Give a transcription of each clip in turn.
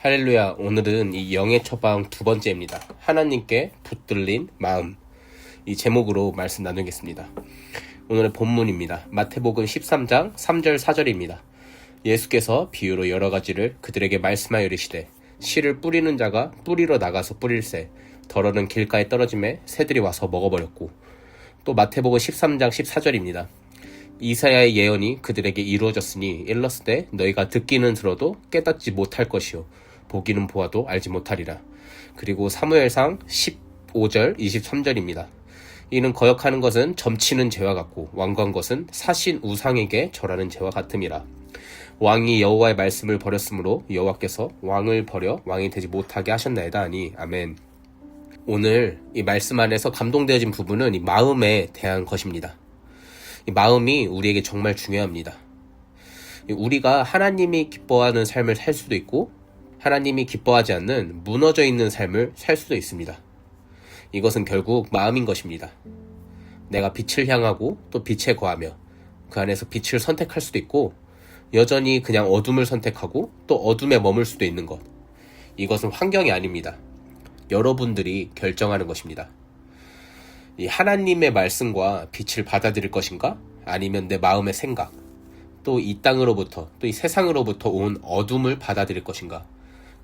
할렐루야. 오늘은 이 영의 처방 두 번째입니다. 하나님께 붙들린 마음, 이 제목으로 말씀 나누겠습니다. 오늘의 본문입니다. 마태복음 13장 3절 4절입니다. 예수께서 비유로 여러 가지를 그들에게 말씀하여 이르시되 씨를 뿌리는 자가 뿌리러 나가서 뿌릴새 덜어는 길가에 떨어짐에 새들이 와서 먹어버렸고, 또 마태복음 13장 14절입니다. 이사야의 예언이 그들에게 이루어졌으니 일렀으되 너희가 듣기는 들어도 깨닫지 못할 것이요 보기는 보아도 알지 못하리라. 그리고 사무엘상 15절 23절입니다. 이는 거역하는 것은 점치는 죄와 같고 완고한 것은 사신 우상에게 절하는 죄와 같음이라. 왕이 여호와의 말씀을 버렸으므로 여호와께서 왕을 버려 왕이 되지 못하게 하셨나이다 하니 아멘. 오늘 이 말씀 안에서 감동되어진 부분은 이 마음에 대한 것입니다. 이 마음이 우리에게 정말 중요합니다. 우리가 하나님이 기뻐하는 삶을 살 수도 있고 하나님이 기뻐하지 않는 무너져 있는 삶을 살 수도 있습니다. 이것은 결국 마음인 것입니다. 내가 빛을 향하고 또 빛에 거하며 그 안에서 빛을 선택할 수도 있고 여전히 그냥 어둠을 선택하고 또 어둠에 머물 수도 있는 것. 이것은 환경이 아닙니다. 여러분들이 결정하는 것입니다. 이 하나님의 말씀과 빛을 받아들일 것인가? 아니면 내 마음의 생각, 또 이 땅으로부터, 또 이 세상으로부터 온 어둠을 받아들일 것인가?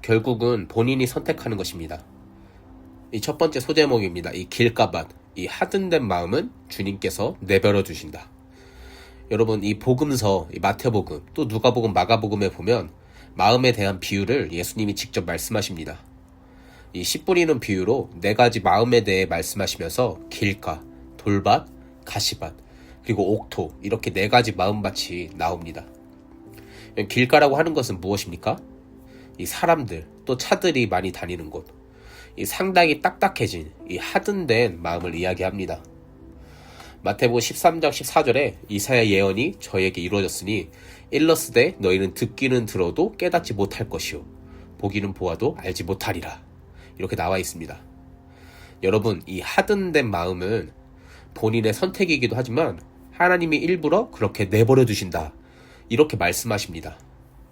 결국은 본인이 선택하는 것입니다. 이 첫 번째 소제목입니다. 이 길가밭, 이 하든된 마음은 주님께서 내버려 두신다. 여러분, 이 복음서, 이 마태복음, 또 누가복음, 마가복음에 보면 마음에 대한 비유를 예수님이 직접 말씀하십니다. 이 씨 뿌리는 비유로 네 가지 마음에 대해 말씀하시면서 길가, 돌밭, 가시밭, 그리고 옥토, 이렇게 네 가지 마음밭이 나옵니다. 길가라고 하는 것은 무엇입니까? 이 사람들, 또 차들이 많이 다니는 곳, 이 상당히 딱딱해진 이 하든된 마음을 이야기합니다. 마태복음 13장 14절에 이사야 예언이 저에게 이루어졌으니 일렀으되 너희는 듣기는 들어도 깨닫지 못할 것이요 보기는 보아도 알지 못하리라. 이렇게 나와 있습니다. 여러분, 이 하든된 마음은 본인의 선택이기도 하지만 하나님이 일부러 그렇게 내버려 두신다. 이렇게 말씀하십니다.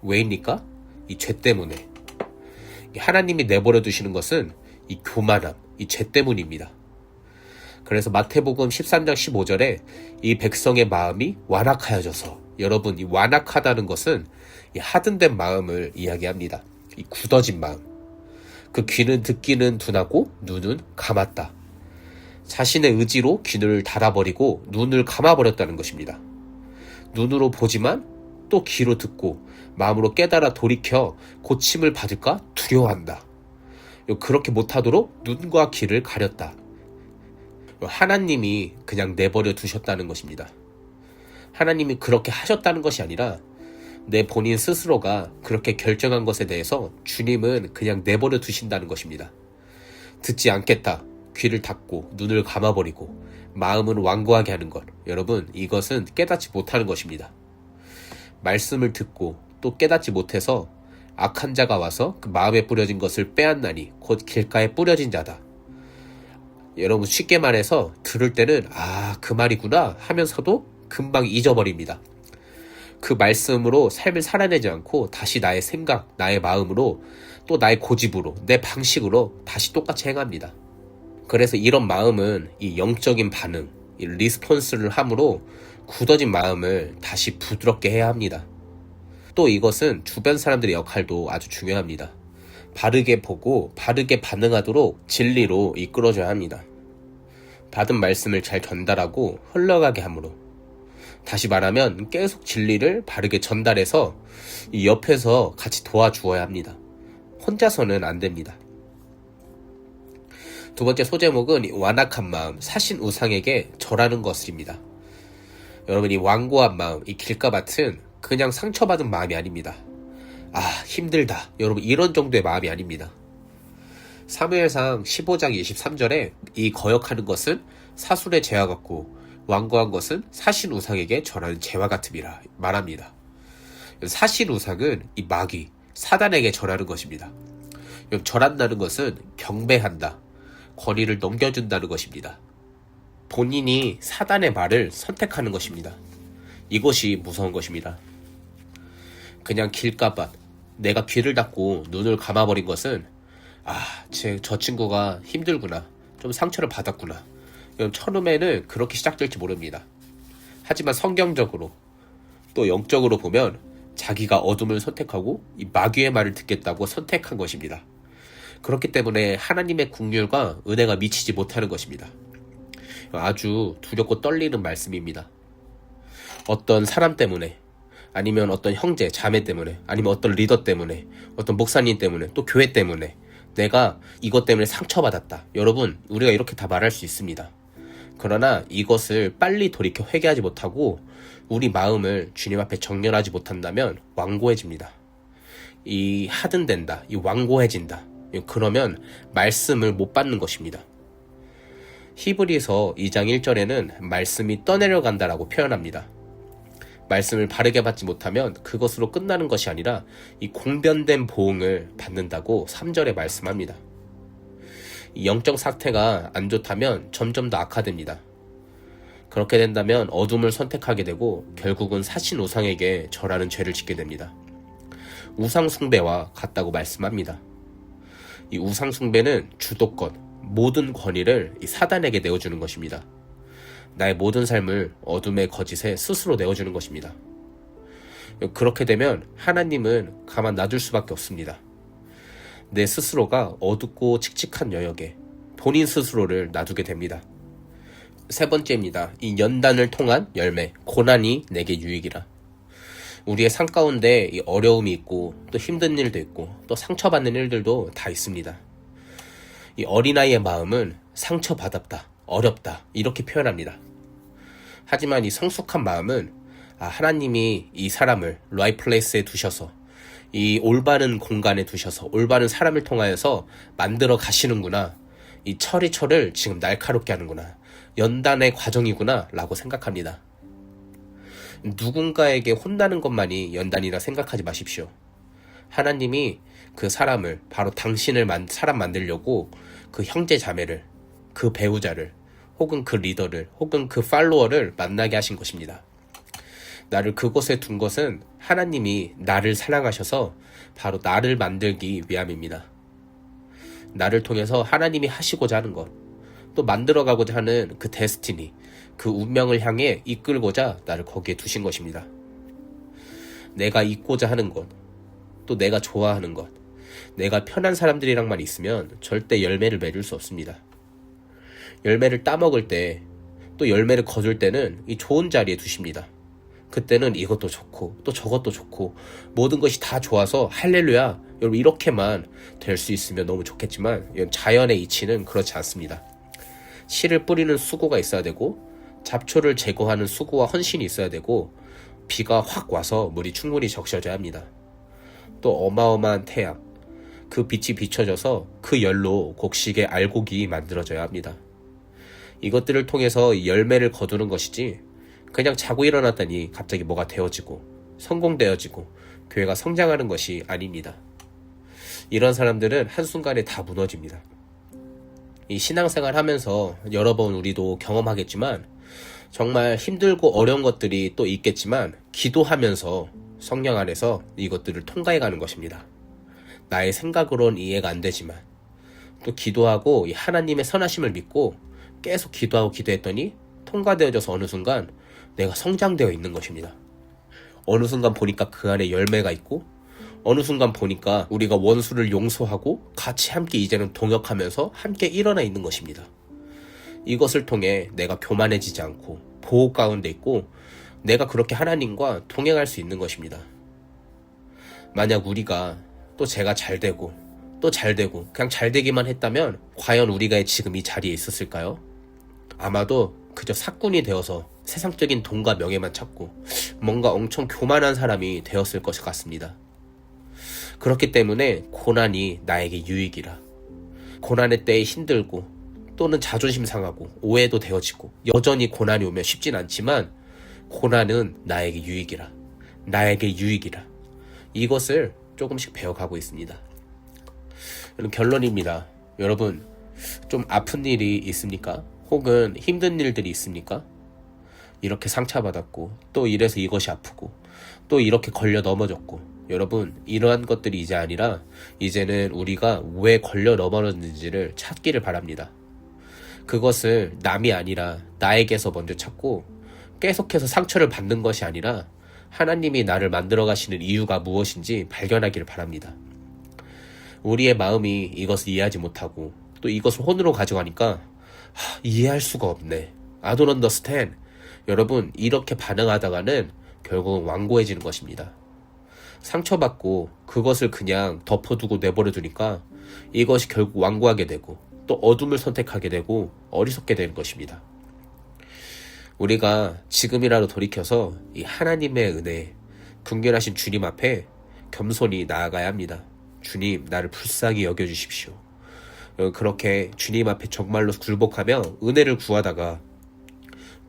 왜입니까? 이 죄 때문에. 하나님이 내버려 두시는 것은 이 교만함, 이 죄 때문입니다. 그래서 마태복음 13장 15절에 이 백성의 마음이 완악하여져서, 여러분, 이 완악하다는 것은 이 하든된 마음을 이야기합니다. 이 굳어진 마음. 그 귀는 듣기는 둔하고 눈은 감았다. 자신의 의지로 귀를 닫아버리고 눈을 감아버렸다는 것입니다. 눈으로 보지만 또 귀로 듣고 마음으로 깨달아 돌이켜 고침을 받을까 두려워한다. 그렇게 못하도록 눈과 귀를 가렸다. 하나님이 그냥 내버려 두셨다는 것입니다. 하나님이 그렇게 하셨다는 것이 아니라 내 본인 스스로가 그렇게 결정한 것에 대해서 주님은 그냥 내버려 두신다는 것입니다. 듣지 않겠다. 귀를 닫고 눈을 감아버리고 마음은 완고하게 하는 것. 여러분, 이것은 깨닫지 못하는 것입니다. 말씀을 듣고 또 깨닫지 못해서 악한 자가 와서 그 마음에 뿌려진 것을 빼앗나니 곧 길가에 뿌려진 자다. 여러분, 쉽게 말해서 들을 때는 그 말이구나 하면서도 금방 잊어버립니다. 그 말씀으로 삶을 살아내지 않고 다시 나의 생각, 나의 마음으로 또 나의 고집으로, 내 방식으로 다시 똑같이 행합니다. 그래서 이런 마음은 이 영적인 반응, 이 리스폰스를 함으로 굳어진 마음을 다시 부드럽게 해야 합니다. 또 이것은 주변 사람들의 역할도 아주 중요합니다. 바르게 보고 바르게 반응하도록 진리로 이끌어줘야 합니다. 받은 말씀을 잘 전달하고 흘러가게 함으로, 다시 말하면 계속 진리를 바르게 전달해서 이 옆에서 같이 도와주어야 합니다. 혼자서는 안 됩니다. 두 번째 소제목은 이 완악한 마음, 사신 우상에게 절하는 것입니다. 여러분, 이 완고한 마음, 이 길가밭은 그냥 상처받은 마음이 아닙니다. 힘들다. 여러분, 이런 정도의 마음이 아닙니다. 사무엘상 15장 23절에 이 거역하는 것은 사술의 죄와 같고 완고한 것은 사신 우상에게 절하는 죄와 같음이라 말합니다. 사신 우상은 이 마귀, 사단에게 절하는 것입니다. 절한다는 것은 경배한다, 권위를 넘겨준다는 것입니다. 본인이 사단의 말을 선택하는 것입니다. 이것이 무서운 것입니다. 그냥 길가밭, 내가 귀를 닫고 눈을 감아버린 것은 저 친구가 힘들구나, 좀 상처를 받았구나, 처음에는 그렇게 시작될지 모릅니다. 하지만 성경적으로 또 영적으로 보면 자기가 어둠을 선택하고 이 마귀의 말을 듣겠다고 선택한 것입니다. 그렇기 때문에 하나님의 긍휼과 은혜가 미치지 못하는 것입니다. 아주 두렵고 떨리는 말씀입니다. 어떤 사람 때문에, 아니면 어떤 형제, 자매 때문에, 아니면 어떤 리더 때문에, 어떤 목사님 때문에, 또 교회 때문에 내가 이것 때문에 상처받았다. 여러분, 우리가 이렇게 다 말할 수 있습니다. 그러나 이것을 빨리 돌이켜 회개하지 못하고 우리 마음을 주님 앞에 정렬하지 못한다면 완고해집니다. 이 하든된다, 이 완고해진다. 그러면 말씀을 못 받는 것입니다. 히브리서 2장 1절에는 말씀이 떠내려간다라고 표현합니다. 말씀을 바르게 받지 못하면 그것으로 끝나는 것이 아니라 이 공변된 보응을 받는다고 3절에 말씀합니다. 이 영적 상태가 안 좋다면 점점 더 악화됩니다. 그렇게 된다면 어둠을 선택하게 되고 결국은 사신 우상에게 절하는 죄를 짓게 됩니다. 우상 숭배와 같다고 말씀합니다. 이 우상 숭배는 주도권, 모든 권위를 이 사단에게 내어주는 것입니다. 나의 모든 삶을 어둠의 거짓에 스스로 내어주는 것입니다. 그렇게 되면 하나님은 가만 놔둘 수밖에 없습니다. 내 스스로가 어둡고 칙칙한 영역에 본인 스스로를 놔두게 됩니다. 세 번째입니다. 이 연단을 통한 열매, 고난이 내게 유익이라. 우리의 삶 가운데 이 어려움이 있고 또 힘든 일도 있고 또 상처받는 일들도 다 있습니다. 이 어린아이의 마음은 상처받았다, 어렵다 이렇게 표현합니다. 하지만 이 성숙한 마음은 하나님이 이 사람을 라이트 플레이스에 두셔서 이 올바른 공간에 두셔서 올바른 사람을 통하여서 만들어 가시는구나, 이 처리처를 지금 날카롭게 하는구나, 연단의 과정이구나 라고 생각합니다. 누군가에게 혼나는 것만이 연단이라 생각하지 마십시오. 하나님이 그 사람을, 바로 당신을 사람 만들려고 그 형제 자매를, 그 배우자를, 혹은 그 리더를, 혹은 그 팔로워를 만나게 하신 것입니다. 나를 그곳에 둔 것은 하나님이 나를 사랑하셔서 바로 나를 만들기 위함입니다. 나를 통해서 하나님이 하시고자 하는 것, 또 만들어가고자 하는 그 데스티니, 그 운명을 향해 이끌고자 나를 거기에 두신 것입니다. 내가 잊고자 하는 것, 또 내가 좋아하는 것, 내가 편한 사람들이랑만 있으면 절대 열매를 맺을 수 없습니다. 열매를 따먹을 때, 또 열매를 거둘 때는 이 좋은 자리에 두십니다. 그때는 이것도 좋고 또 저것도 좋고 모든 것이 다 좋아서 할렐루야, 여러분 이렇게만 될 수 있으면 너무 좋겠지만 자연의 이치는 그렇지 않습니다. 씨를 뿌리는 수고가 있어야 되고, 잡초를 제거하는 수고와 헌신이 있어야 되고, 비가 확 와서 물이 충분히 적셔져야 합니다. 또 어마어마한 태양, 그 빛이 비춰져서 그 열로 곡식의 알곡이 만들어져야 합니다. 이것들을 통해서 열매를 거두는 것이지, 그냥 자고 일어났더니 갑자기 뭐가 되어지고 성공되어지고 교회가 성장하는 것이 아닙니다. 이런 사람들은 한순간에 다 무너집니다. 이 신앙생활 하면서 여러 번 우리도 경험하겠지만, 정말 힘들고 어려운 것들이 또 있겠지만 기도하면서 성령 안에서 이것들을 통과해가는 것입니다. 나의 생각으론 이해가 안 되지만 또 기도하고 이 하나님의 선하심을 믿고 계속 기도하고 기도했더니 통과되어져서 어느 순간 내가 성장되어 있는 것입니다. 어느 순간 보니까 그 안에 열매가 있고, 어느 순간 보니까 우리가 원수를 용서하고 같이 함께 이제는 동역하면서 함께 일어나 있는 것입니다. 이것을 통해 내가 교만해지지 않고 보호 가운데 있고 내가 그렇게 하나님과 동행할 수 있는 것입니다. 만약 우리가 또 제가 잘되고 또 잘되고 그냥 잘되기만 했다면 과연 우리가 지금 이 자리에 있었을까요? 아마도 그저 사꾼이 되어서 세상적인 돈과 명예만 찾고 뭔가 엄청 교만한 사람이 되었을 것 같습니다. 그렇기 때문에 고난이 나에게 유익이라. 고난의 때에 힘들고 또는 자존심 상하고 오해도 되어지고 여전히 고난이 오면 쉽진 않지만 고난은 나에게 유익이라. 나에게 유익이라. 이것을 조금씩 배워가고 있습니다. 결론입니다. 여러분, 좀 아픈 일이 있습니까? 혹은 힘든 일들이 있습니까? 이렇게 상처받았고 또 이래서 이것이 아프고 또 이렇게 걸려 넘어졌고 여러분, 이러한 것들이 이제 아니라 이제는 우리가 왜 걸려 넘어졌는지를 찾기를 바랍니다. 그것을 남이 아니라 나에게서 먼저 찾고 계속해서 상처를 받는 것이 아니라 하나님이 나를 만들어 가시는 이유가 무엇인지 발견하기를 바랍니다. 우리의 마음이 이것을 이해하지 못하고 또 이것을 혼으로 가져가니까 이해할 수가 없네. I don't understand. 여러분, 이렇게 반응하다가는 결국은 완고해지는 것입니다. 상처받고 그것을 그냥 덮어두고 내버려 두니까 이것이 결국 완고하게 되고 또 어둠을 선택하게 되고 어리석게 되는 것입니다. 우리가 지금이라도 돌이켜서 이 하나님의 은혜, 긍휼하신 주님 앞에 겸손히 나아가야 합니다. 주님, 나를 불쌍히 여겨주십시오. 그렇게 주님 앞에 정말로 굴복하며 은혜를 구하다가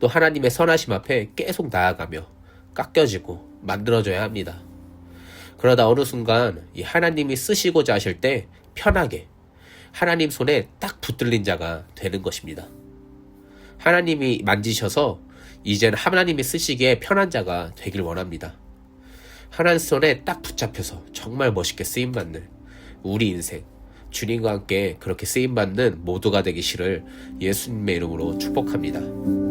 또 하나님의 선하심 앞에 계속 나아가며 깎여지고 만들어져야 합니다. 그러다 어느 순간 이 하나님이 쓰시고자 하실 때 편하게 하나님 손에 딱 붙들린 자가 되는 것입니다. 하나님이 만지셔서 이제는 하나님이 쓰시기에 편한 자가 되길 원합니다. 하나님 손에 딱 붙잡혀서 정말 멋있게 쓰임받는 우리 인생, 주님과 함께 그렇게 쓰임받는 모두가 되기를 예수님의 이름으로 축복합니다.